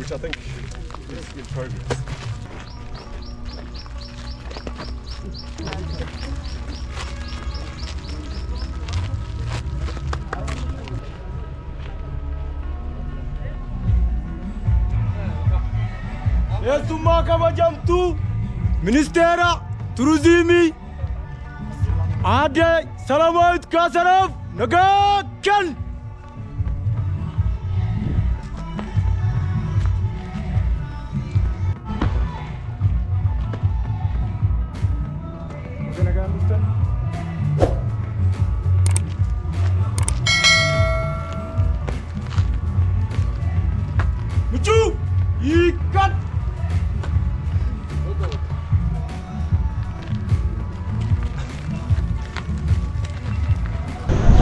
which I think is in progress. Yesuma kabajam tu Ministera Turizimi Ade Salamat Kasaraf Nagakan Mucu ikat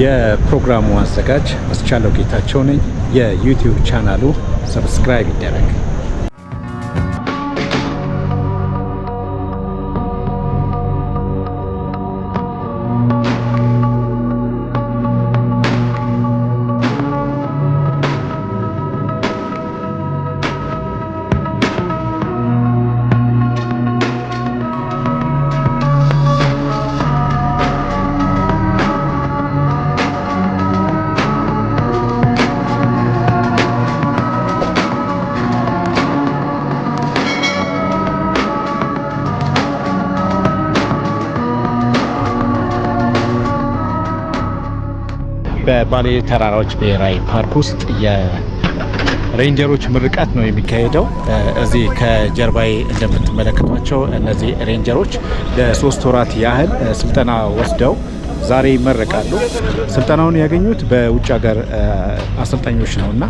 የፕሮግራሙ አዘጋጅ አስቻለው ጌታቸው ነኝ። የዩቲዩብ ቻናሉ ሰብስክራይብ ይደረግ። በባሌ ተራራዎች ብሔራዊ ፓርክ ውስጥ የሬንጀሮች ምርቃት ነው የሚካሄደው። እዚህ ከጀርባዬ እንደምትመለከቷቸው እነዚህ ሬንጀሮች ለ3 ወራት ያህል ስልጠና ወስደው ዛሬ ይመረቃሉ። ስልጠናውን ያገኙት በውጭ ሀገር አሰልጣኞች ነውና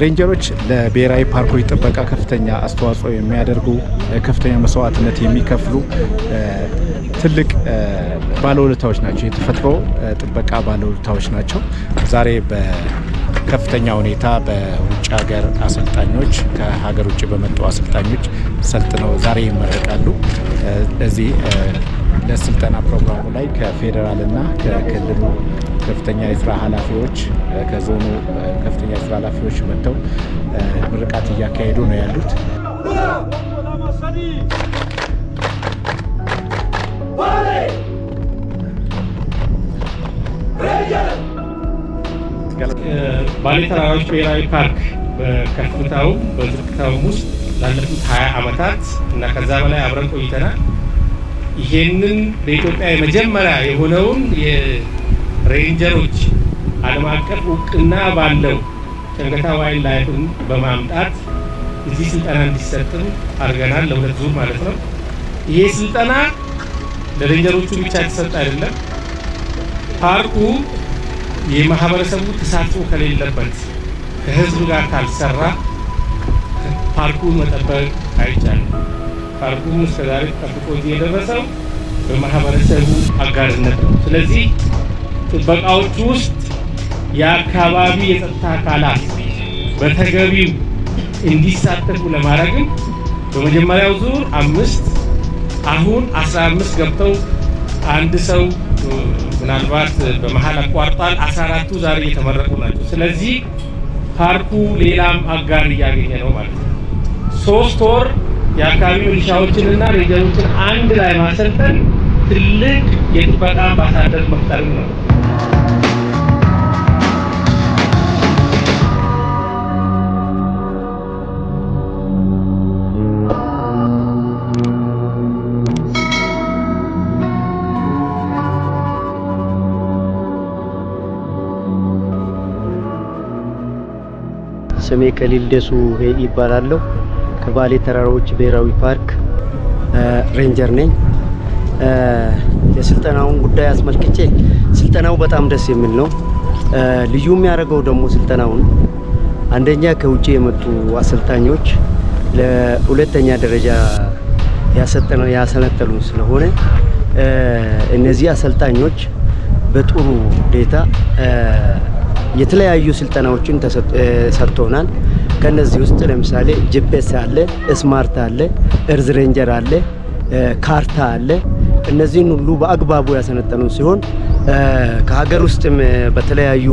ሬንጀሮች ለብሔራዊ ፓርኮች ጥበቃ ከፍተኛ አስተዋጽኦ የሚያደርጉ ከፍተኛ መስዋዕትነት የሚከፍሉ ትልቅ ባለውለታዎች ናቸው። የተፈጥሮ ጥበቃ ባለውለታዎች ናቸው። ዛሬ በከፍተኛ ሁኔታ በውጭ ሀገር አሰልጣኞች ከሀገር ውጭ በመጡ አሰልጣኞች ሰልጥነው ዛሬ ይመረቃሉ። እዚህ ለስልጠና ፕሮግራሙ ላይ ከፌዴራልና ከክልሉ ከፍተኛ የስራ ኃላፊዎች ከዞኑ ከፍተኛ የስራ ኃላፊዎች መጥተው ምርቃት እያካሄዱ ነው ያሉት። ባሌ ተራራዎች ብሔራዊ ፓርክ በከፍታው በዝቅታው ውስጥ ላለፉት 20 ዓመታት እና ከዛ በላይ አብረን ቆይተናል። ይሄንን በኢትዮጵያ የመጀመሪያ የሆነውን የሬንጀሮች ዓለም አቀፍ እውቅና ባለው ጨንገታ ዋይልድ ላይፍን በማምጣት እዚህ ስልጠና እንዲሰጥም አድርገናል። ለ2 ዙር ማለት ነው። ይሄ ስልጠና ለሬንጀሮቹ ብቻ የተሰጠ አይደለም። ፓርኩ የማህበረሰቡ ተሳትፎ ከሌለበት ከህዝብ ጋር ካልሰራ ፓርኩን መጠበቅ አይቻልም። ፓርኩን እስከዛሬ ተጠብቆ እዚህ የደረሰው በማህበረሰቡ አጋርነት ነው። ስለዚህ ጥበቃዎቹ ውስጥ የአካባቢ የጸጥታ አካላት በተገቢው እንዲሳተፉ ለማድረግም በመጀመሪያው ዙር 5 አሁን 15 ገብተው አንድ ሰው ምናልባት በመሃል አቋርጧል። 14ቱ ዛሬ እየተመረቁ ናቸው። ስለዚህ ፓርኩ ሌላም አጋር እያገኘ ነው ማለት ነው። 3 ወር የአካባቢ ሚሊሻዎችንና ሬንጀሮችን አንድ ላይ ማሰልጠን ትልቅ የጥበቃ አምባሳደር መፍጠር ነው። ስሜ ከሊል ደሱ ይባላለሁ። ከባሌ ተራራዎች ብሔራዊ ፓርክ ሬንጀር ነኝ። የስልጠናውን ጉዳይ አስመልክቼ ስልጠናው በጣም ደስ የሚል ነው። ልዩ የሚያደርገው ደግሞ ስልጠናውን አንደኛ ከውጭ የመጡ አሰልጣኞች ለሁለተኛ ደረጃ ያሰለጠኑ ስለሆነ እነዚህ አሰልጣኞች በጥሩ ሁኔታ የተለያዩ ስልጠናዎችን ተሰጥቶናል። ከነዚህ ውስጥ ለምሳሌ ጂፒኤስ አለ፣ ስማርት አለ፣ እርዝ ሬንጀር አለ፣ ካርታ አለ። እነዚህን ሁሉ በአግባቡ ያሰለጠኑ ሲሆን ከሀገር ውስጥም በተለያዩ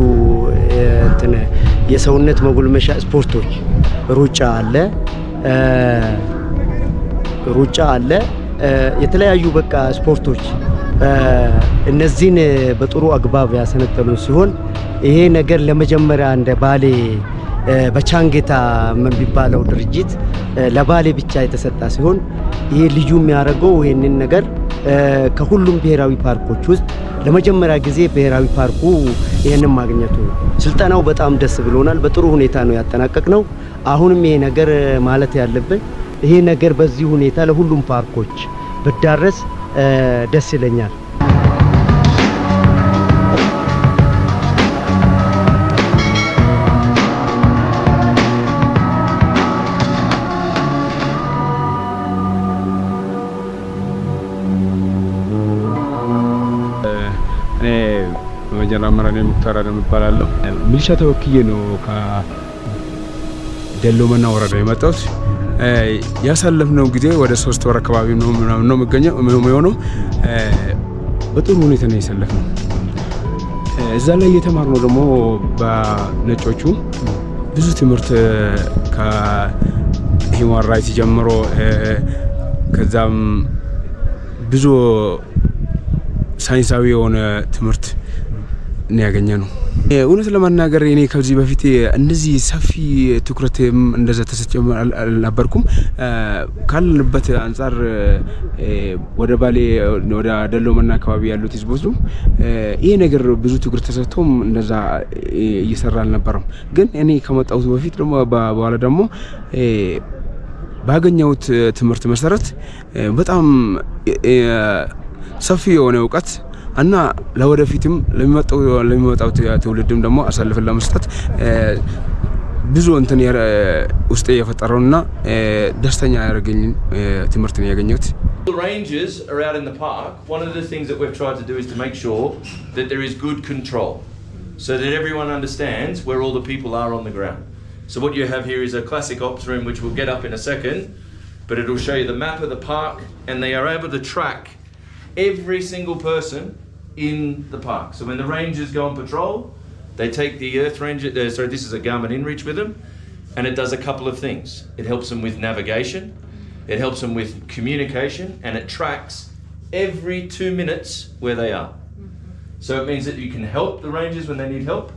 የሰውነት መጎልመሻ ስፖርቶች ሩጫ አለ የተለያዩ በቃ ስፖርቶች እነዚህን በጥሩ አግባብ ያሰነጠሉ ሲሆን ይሄ ነገር ለመጀመሪያ እንደ ባሌ በቻንጌታ የሚባለው ድርጅት ለባሌ ብቻ የተሰጣ ሲሆን ይሄ ልዩ የሚያደርገው ይሄንን ነገር ከሁሉም ብሔራዊ ፓርኮች ውስጥ ለመጀመሪያ ጊዜ ብሔራዊ ፓርኩ ይሄንን ማግኘቱ ስልጠናው በጣም ደስ ብሎናል። በጥሩ ሁኔታ ነው ያጠናቀቅነው። አሁንም ይሄ ነገር ማለት ያለብን ይሄ ነገር በዚህ ሁኔታ ለሁሉም ፓርኮች በዳረስ ደስ ይለኛል። መጀመሪያ ሙክታር አደም እባላለሁ። ሚሊሻ ተወክዬ ነው ከደሎመና ወረዳ የመጣሁት። ያሳለፍነው ጊዜ ወደ 3 ወር አካባቢ ነው ምናምን ነው የሚሆነው። በጥሩ ሁኔታ ነው ያሳለፍነው። እዛ ላይ እየተማርነው ደግሞ በነጮቹ ብዙ ትምህርት ከሂውማን ራይትስ ጀምሮ ከዛም ብዙ ሳይንሳዊ የሆነ ትምህርት ነው ያገኘነው። እውነት ለማናገር እኔ ከዚህ በፊት እንደዚህ ሰፊ ትኩረት እንደዛ ተሰጥቼም አልነበርኩም። ካለንበት አንፃር ወደ ባሌ ወደ ደሎመና አካባቢ ያሉት ህዝቦች ይሄ ነገር ብዙ ትኩረት ተሰጥቶም እንደዛ እየሰራ አልነበረም። ግን እኔ ከመጣሁት በፊት ደግሞ በኋላ ደግሞ ባገኘሁት ትምህርት መሰረት በጣም ሰፊ የሆነ እውቀት እና ለወደፊትም ለሚመጣው ትውልድም ደግሞ አሳልፈን ለመስጠት ብዙ እንትን ውስጤ የፈጠረውና ደስተኛ ያደረገኝ ትምህርት ነው ያገኘሁት። The rangers are out in the park. One of the things that we've tried to do is to make sure that there is good control so that everyone understands where all the people are on the ground. So what you have here is a classic ops room which we'll get up in a second, but it'll show you the map of the park and they are able to track every single person in the park. So when the rangers go on patrol, they take the Earth Ranger, this is a Garmin InReach with them, and it does a couple of things. It helps them with navigation, it helps them with communication, and it tracks every 2 minutes where they are. So it means that you can help the rangers when they need help.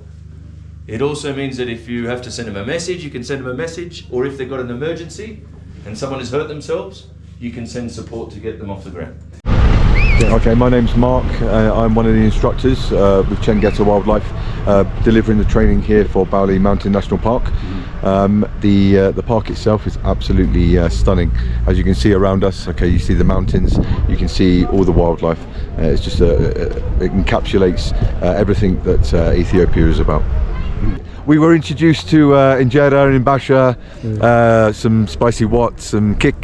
It also means that if you have to send them a message, you can send them a message, or if they've got an emergency and someone has hurt themselves, you can send support to get them off the ground. Okay, my name's Mark. I'm one of the instructors with Chengeta Wildlife, delivering the training here for Bali Mountain National Park. The park itself is absolutely stunning. As you can see around us, okay, you see the mountains, you can see all the wildlife. It's just it encapsulates everything that Ethiopia is about. We were introduced to injera and basha, some spicy wat, some kik.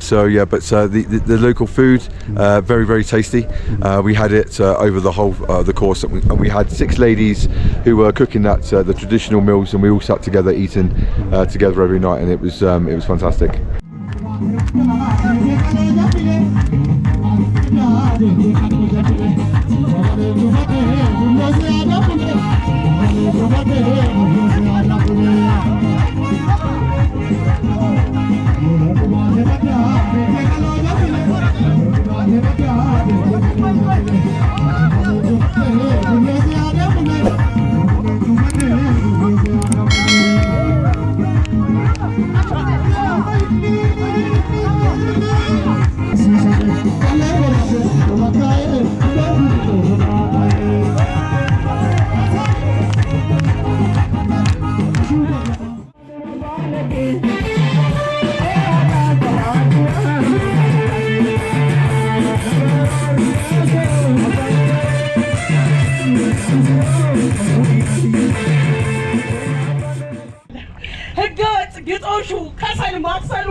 So yeah, but the local food, very, very tasty. We had it over the whole the course, and we had 6 ladies who were cooking the traditional meals, and we all sat together eating together every night, and it was fantastic. ህገወጥ ግጦሹ ከሰል ማክሰሉ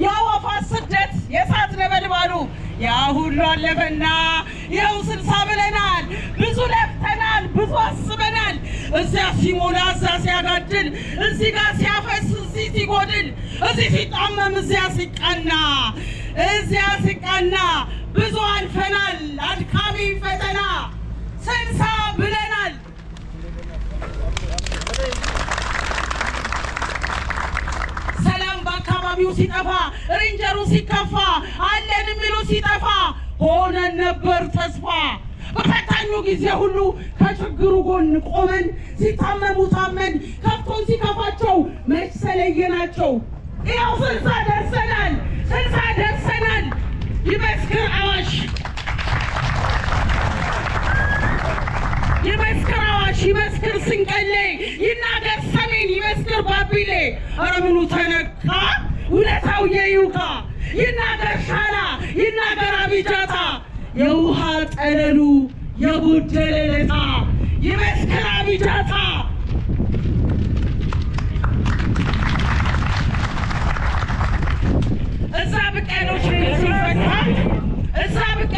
የአዋፋት ስደት የእሳት ነበልባሉ ያ ሁሉ አለፈና ይኸው 60 ብለናል። ብዙ ለፍተናል፣ ብዙ አስበናል። እዚያ ሲሞላ እዛ ሲያጋድል፣ እዚህ ጋር ሲያፈስ እዚህ ሲጎድል፣ እዚህ ሲጣመም እዚያ ሲቃና ብዙ አልፈናል አድካሚ ፈተና 60 ብለናል። አጃቢው ሲጠፋ ሬንጀሩ ሲከፋ አለን የሚሉ ሲጠፋ ሆነን ነበር ተስፋ በፈታኙ ጊዜ ሁሉ ከችግሩ ጎን ቆመን ሲታመሙ ታመን ከፍቶን ሲከፋቸው መች ሰለየናቸው ያው 60 ደርሰናል ይመስክር አዋሽ ይመስክር ስንቀሌ ይናገር ሰሜን ይመስክር ባቢሌ ኧረ ምኑ ተነካ ውለታው የይውካ ይናገር ሻላ ይናገር አቢጃታ የውሃ ጠለሉ የጎደለለታ ይመስክር አቢጃታ እዛ ብቅ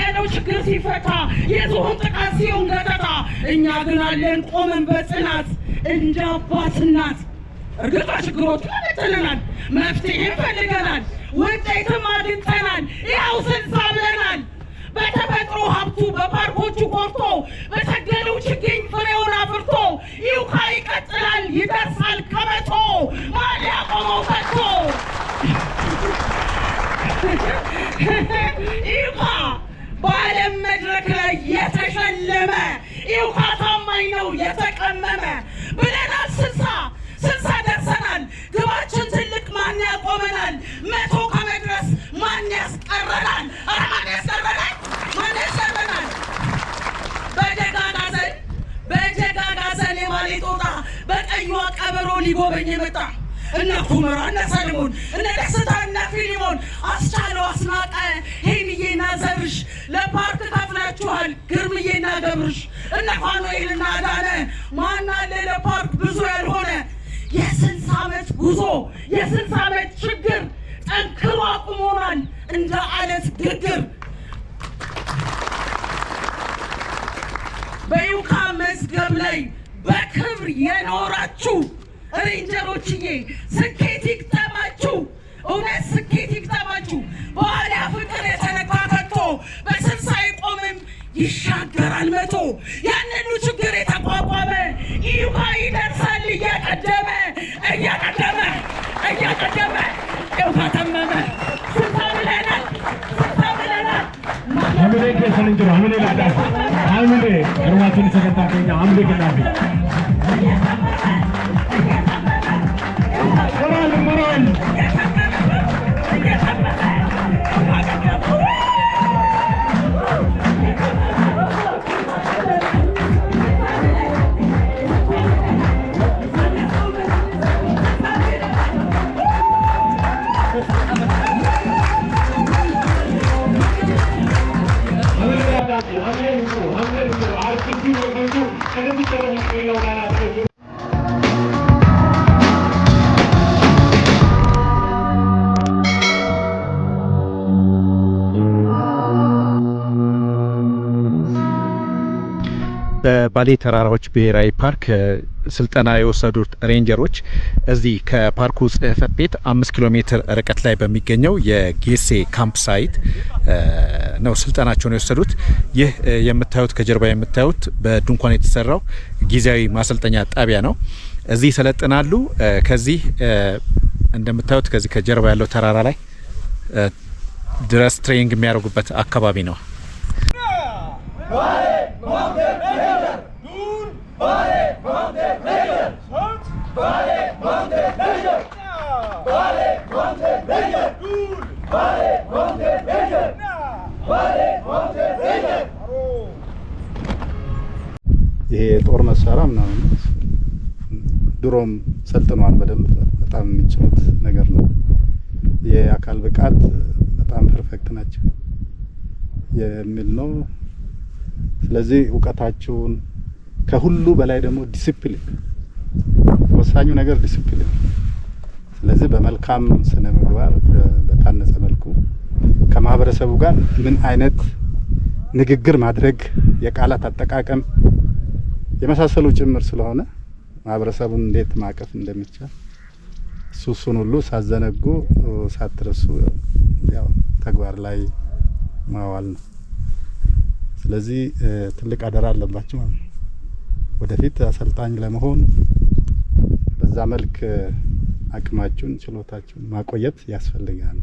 ያለው ችግር ሲፈታ የዝሆን ጥቃት ሲሆን ገጠታ እኛ ግን አለን ቆመን በጽናት እንደ አባት እናት እርግጣ ችግሮች ተነጥለናል መፍትሄም ፈልገናል ውጤትም አግኝተናል ያው 60 ብለናል በተፈጥሮ ሀብቱ በፓርኮቹ ኮርቶ በተገለው ችግኝ ፍሬውን አፍርቶ ይውካ ይቀጥላል ይደርሳል ከመቶ ማን ያቆመው ከቶ ይውካ በዓለም መድረክ ላይ የተሸለመ ይውካ ታማኝ ነው የተቀመመ ብለናል 60 ደርሰናል ግባችን ትልቅ ማን ያቆመናል 100 ከመድረስ ማን ያስቀረናል ኧረ ማን ያስቀረናል በጀጋጋዘን የማሌ ጦጣ በቀዩ ቀበሮ ሊጎበኝ የመጣ እነ ኩመራ እነ ሰለሞን እነ ደስታ እነ ፊሊሞን አስቻለው አስናቀ ሄንዬና ዘርሽ ለፓርክ ከፍላችኋል ግርምዬና ገብርሽ እነ ፋኑኤልና አዳነ ማን አለ ለፓርክ ብዙ ያልሆነ የ60 ዓመት ጉዞ የ60 ዓመት ችግር ጠንክሮ አቁሞናል እንደ አለት ግግር በዩካ መዝገብ ላይ በክብር የኖራችሁ ሬንጀሮችዬ ስኬት ይግጠማችሁ እውነት ስኬት ይግጠማችሁ በኋላ ፍቅር የተነካከቶ በ60 አይቆምም ይሻገራል 100 ያንኑ ችግር የተቋቋመ ይውካ ይደርሳል እያቀደመ ይውካ ተመመ 60 ብለናል አምሌ ከሰንጅሮ አምሌ ላዳ አምሌ እርዋቱን ተከታተኛ አምሌ ከናፊ ሞራል በባሌ ተራራዎች ብሔራዊ ፓርክ ስልጠና የወሰዱት ሬንጀሮች እዚህ ከፓርኩ ጽሕፈት ቤት 5 ኪሎ ሜትር ርቀት ላይ በሚገኘው የጌሴ ካምፕ ሳይት ነው ስልጠናቸውን የወሰዱት። ይህ የምታዩት ከጀርባ የምታዩት በድንኳን የተሰራው ጊዜያዊ ማሰልጠኛ ጣቢያ ነው። እዚህ ይሰለጥናሉ። ከዚህ እንደምታዩት ከዚህ ከጀርባ ያለው ተራራ ላይ ድረስ ትሬኒንግ የሚያደርጉበት አካባቢ ነው። ይሄ የጦር መሳሪያ ምናምን ድሮም ሰልጥኗል በደንብ በጣም የሚችሉት ነገር ነው። የአካል ብቃት በጣም ፐርፌክት ናቸው የሚል ነው። ስለዚህ እውቀታቸውን ከሁሉ በላይ ደግሞ ዲሲፕሊን ወሳኙ ነገር ዲሲፕሊን። ስለዚህ በመልካም ስነ ምግባር በታነጸ መልኩ ከማህበረሰቡ ጋር ምን አይነት ንግግር ማድረግ የቃላት አጠቃቀም የመሳሰሉ ጭምር ስለሆነ ማህበረሰቡን እንዴት ማቀፍ እንደሚቻል እሱን ሁሉ ሳዘነጉ ሳትረሱ ያው ተግባር ላይ ማዋል ነው። ስለዚህ ትልቅ አደራ አለባችሁ ማለት ነው። ወደፊት አሰልጣኝ ለመሆን በዛ መልክ አቅማችሁን ችሎታችሁን ማቆየት ያስፈልጋል።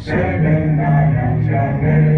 Seven,